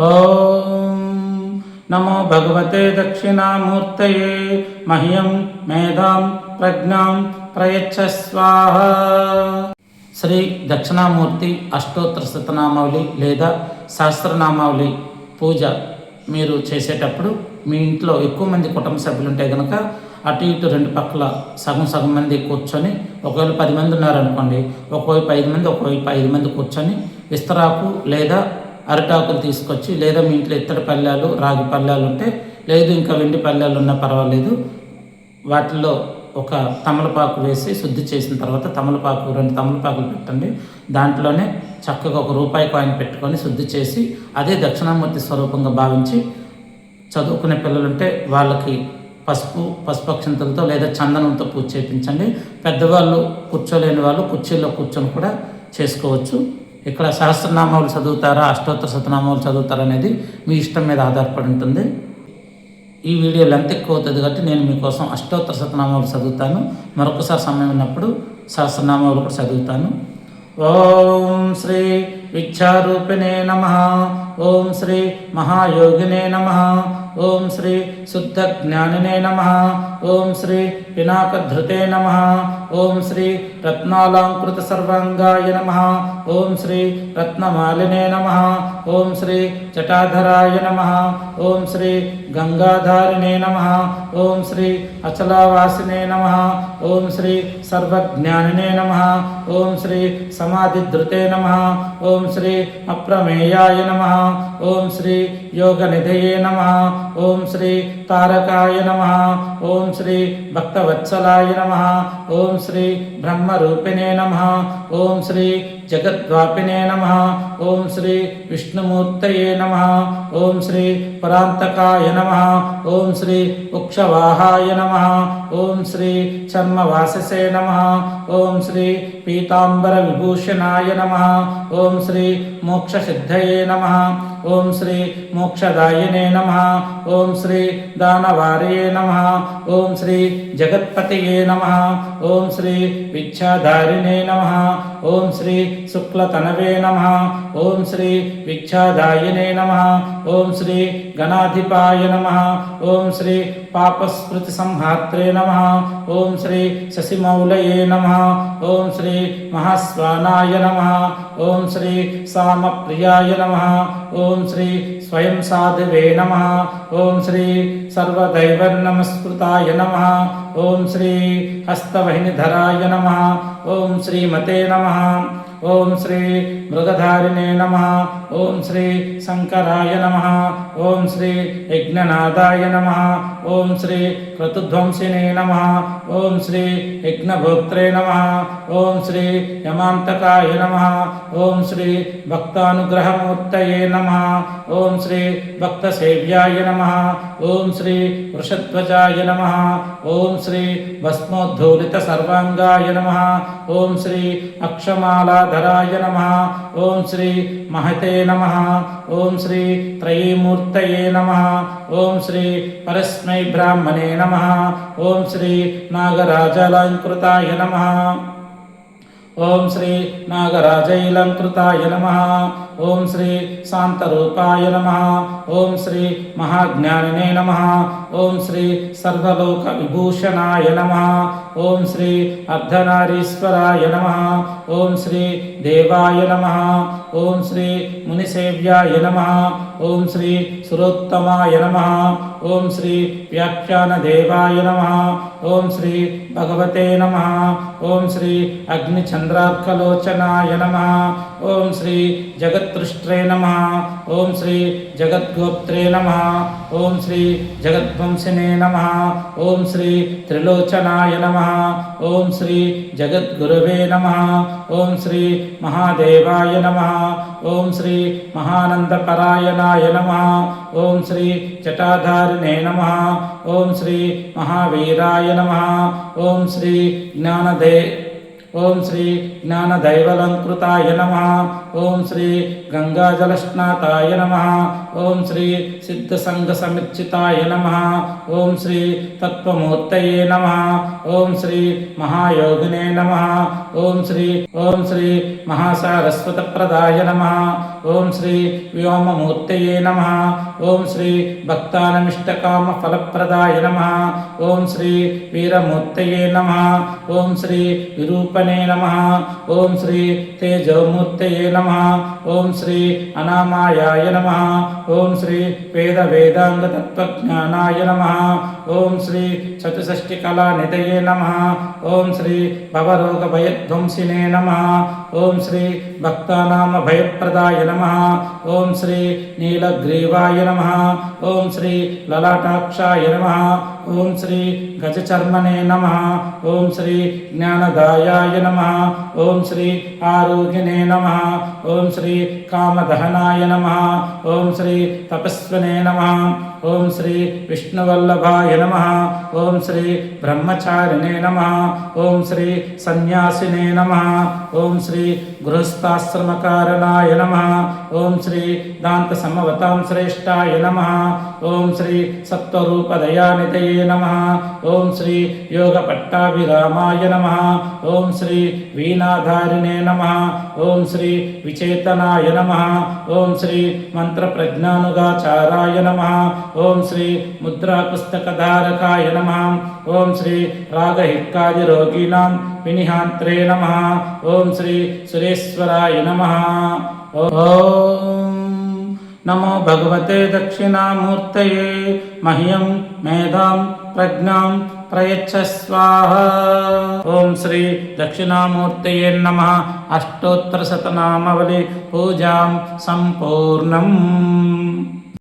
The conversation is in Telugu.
ఓం నమో భగవతే దక్షిణామూర్తయే మహ్యం మేధాం ప్రజ్ఞాం ప్రయచ్చ స్వాహ. శ్రీ దక్షిణామూర్తి అష్టోత్తర శతనామావళి లేదా సహస్రనామావళి పూజ మీరు చేసేటప్పుడు మీ ఇంట్లో ఎక్కువ మంది కుటుంబ సభ్యులు ఉంటే కనుక అటు ఇటు రెండు పక్కల సగం మంది కూర్చొని, ఒకవేళ 10 మంది ఉన్నారనుకోండి, ఒకవైపు 5 మంది ఒకవైపు 5 మంది కూర్చొని విస్తరాకు లేదా అరిటాకులు తీసుకొచ్చి, లేదా మీ ఇంట్లో ఇత్తడి పళ్ళాలు రాగి పళ్ళాలు ఉంటే, లేదు ఇంకా వెండి పళ్ళాలు ఉన్నా పర్వాలేదు, వాటిల్లో ఒక తమలపాకు వేసి శుద్ధి చేసిన తర్వాత తమలపాకు 2 తమలపాకులు పెట్టండి. దాంట్లోనే చక్కగా ఒక రూపాయి కాయిన్ పెట్టుకొని శుద్ధి చేసి అదే దక్షిణామూర్తి స్వరూపంగా భావించి చదువుకునే పిల్లలుంటే వాళ్ళకి పసుపక్షంతులతో లేదా చందనంతో పూజ చేయించండి. పెద్దవాళ్ళు కూర్చోలేని వాళ్ళు కుర్చీల్లో కూర్చొని కూడా చేసుకోవచ్చు. ఇక్కడ సహస్రనామాలు చదువుతారా అష్టోత్తర శతనామాలు చదువుతారా అనేది మీ ఇష్టం మీద ఆధారపడి ఉంటుంది. ఈ వీడియో లెంత్ ఎక్కువ అవుతుంది కాబట్టి నేను మీకోసం అష్టోత్తర శతనామాలు చదువుతాను. మరొకసారి సమయం ఉన్నప్పుడు సహస్రనామాలు కూడా చదువుతాను. ఓం శ్రీ విద్యారూపిణే నమః. ఓం శ్రీ మహాయోగినే నమః. ఓం శ్రీ శుద్ధ జ్ఞానినే నమః. ఓం శ్రీ పినాకధృతే నమః. ఓం శ్రీ రత్నాలంకృత సర్వాంగాయ నమః. ఓం శ్రీ రత్నమాలినే నమః. ఓం శ్రీ జటాధరాయ నమః. ఓం శ్రీ గంగాధారిణే నమః. ఓం శ్రీ అచలావాసినే నమః. ఓం శ్రీ సర్వజ్ఞానినే నమః. ఓం శ్రీ సమాధిధృతే నమః. ఓం శ్రీ అప్రమేయాయ నమః. ఓం శ్రీ యోగనిధయే నమః. ఓం శ్రీ తారకాయ నమః. ఓం శ్రీ భక్తవత్సలాయ నమః. ఓం శ్రీ బ్రహ్మరూపిణే నమః. ఓం శ్రీ జగద్వాపినే నమః. ఓం శ్రీ విష్ణుమూర్తయే నమః. ఓం శ్రీ పరాంతకాయ నమః. ఓం శ్రీ ఉక్షవాహాయ నమః. ఓం శ్రీ చర్మవాససే నమః. ఓం శ్రీ పీతాంబర విభూషణాయ నమః. ఓం శ్రీ మోక్షసిద్ధయే నమః. ఓం శ్రీ మోక్షదాయినే నమః. ఓం శ్రీ దానవారయే నమః. ఓం శ్రీ జగత్పతయే నమః. ఓం శ్రీ విద్యాధారిణే నమః. ఓం శ్రీ శుక్లతనవే నమః. ఓం శ్రీ విద్యాదాయినే నమః. ఓం శ్రీ గణాధిపాయ నమః. ఓం శ్రీ పాపస్మృతి సంహాత్రే నమః. ఓం శ్రీ శశిమౌళయే నమః. ఓం శ్రీ మహాస్వానాయ నమః. ఓం శ్రీ సామప్రియాయ నమః. ఓం శ్రీ స్వయం సాధువే నమః. ఓం శ్రీ సర్వదైవనమస్కృతాయ నమః. ఓం శ్రీ హస్తవహినిధరాయ నమః. ఓం శ్రీమతే నమః. ఓం శ్రీ మృగధారిణే నమః. ఓం శ్రీ శంకరాయ నమః. ఓం శ్రీ యజ్ఞనాదాయ నమః. ఓం శ్రీ క్రతుధ్వంసినే నమః. ఓం శ్రీ యజ్ఞభోక్త్రే నమః. ఓం శ్రీ యమాంతకాయ నమః. ఓం శ్రీ భక్తానుగ్రహమూర్తయే నమః. ఓం శ్రీ భక్తసేవ్యాయ నమః. ఓం శ్రీ వృషధ్వజాయ నమః. ఓం శ్రీ భస్మోద్ధూలిత సర్వాంగాయ నమః. ఓం శ్రీ అక్షమాలాధరాయ నమః. ఓం శ్రీ మహతే నమః. ఓం శ్రీ త్రయీమూర్తయే నమః. ఓం శ్రీ పరస్మై బ్రాహ్మణే నమః. ఓం శ్రీ నాగరాజాలంకృతాయ నమః. ఓం శ్రీ నాగరాజైలంకృతాయ నమః. ఓం శ్రీ శాంతరూపాయ నమః. ఓం శ్రీ మహాజ్ఞానినే నమః. ఓం శ్రీ సర్వలోక విభూషణాయ నమః. ఓం శ్రీ అర్ధనారీశ్వరాయ నమః. ఓం శ్రీ దేవాయ నమః. ఓం శ్రీ మునిసేవ్యాయ నమః. ఓం శ్రీ సురోత్తమాయ నమః. ఓం శ్రీ వ్యాఖ్యానదేవాయ నమః. ఓం శ్రీ భగవతే నమః. ఓం శ్రీ అగ్నిచంద్రార్కలోచనాయ నమః. ఓం శ్రీ జగత్తృష్ట్రే నమః. ఓం శ్రీ జగద్గోప్త్రే నమః. ఓం శ్రీ జగద్వంశినే నమః. ఓం శ్రీ త్రిలోచనాయ నమః. ఓం శ్రీ జగద్గురవే నమః. ఓం శ్రీ మహాదేవాయ నమః. ఓం శ్రీ మహానందపరాయణాయ నమః. ఓం శ్రీ జటాధారిణే నమః. ఓం శ్రీ మహావీరాయ నమః. ఓం శ్రీ జ్ఞానదైవలంకృతాయ నమః. ఓం శ్రీ గంగాజలస్నాతాయ నమః. ఓం శ్రీ సిద్ధసంగసముచ్చితాయ నమః. ఓం శ్రీ తత్వమూర్తయే నమః. ఓం శ్రీ మహాయోగినే నమః. ఓం శ్రీ మహాసారస్వతప్రదాయ నమః. ఓం శ్రీ వ్యోమమూర్తయే నమః. ఓం శ్రీ భక్తానమిష్టకామ ఫలప్రదాయ నమః. ఓం శ్రీ వీరమూర్తయే నమః. ఓం శ్రీ విరూపణే నమః. ఓం శ్రీ తేజోమూర్తయే నమః. ఓం శ్రీ అనామాయాయ నమః. ఓం శ్రీ వేద వేదాంగ తత్వజ్ఞానాయ నమః. ఓం శ్రీ చతుషష్టి కళానిధయే నమః. ఓం శ్రీ భవరోగ భయధ్వంసినే నమః. ఓం శ్రీ భక్తానామ భయప్రదాయ నమః. ఓం శ్రీ నీలగ్రీవాయ నమః. ఓం శ్రీ లలాటాక్షాయ నమః. ఓం శ్రీ గజచర్మణే నమః. ఓం శ్రీ జ్ఞానదాయాయ నమః. ఓం శ్రీ ఆరోగ్యనే నమః. ఓం శ్రీ కామదహనాయ నమః. ఓం శ్రీ తపస్వనే నమః. ఓం శ్రీ విష్ణువల్లభాయ నమః. ఓం శ్రీ బ్రహ్మచారిణే నమః. ఓం శ్రీ సన్యాసినే నమః. ఓం శ్రీ గృహస్థాశ్రమకారణాయ నమః. ఓం శ్రీ దాంత సమవతాం శ్రేష్టాయ నమః. ఓం శ్రీ సత్వరూపదయానిధయే నమః. ఓం శ్రీ యోగ పట్టాభిరామాయ నమః. ఓం శ్రీ వీణాధారిణే నమః. ఓం శ్రీ విచేతనాయ నమః. ఓం శ్రీ మంత్రప్రజ్ఞానుగాచారాయ నమః. ఓం శ్రీ ముద్రాపుస్తకధారకాయ నమః. ఓం శ్రీ రాగహిక్కాదిరోగిణాం వినిహాంత్రే నమః. ఓం శ్రీ సురేశ్వరాయ నమః. ఓం నమో భగవతే దక్షిణామూర్తయే మహ్యం మేధాం ప్రజ్ఞాం ప్రయచ్చ స్వాహ. ఓం శ్రీ దక్షిణామూర్తయే నమః. అష్టోత్తర శతనామావళి పూజాం సంపూర్ణం.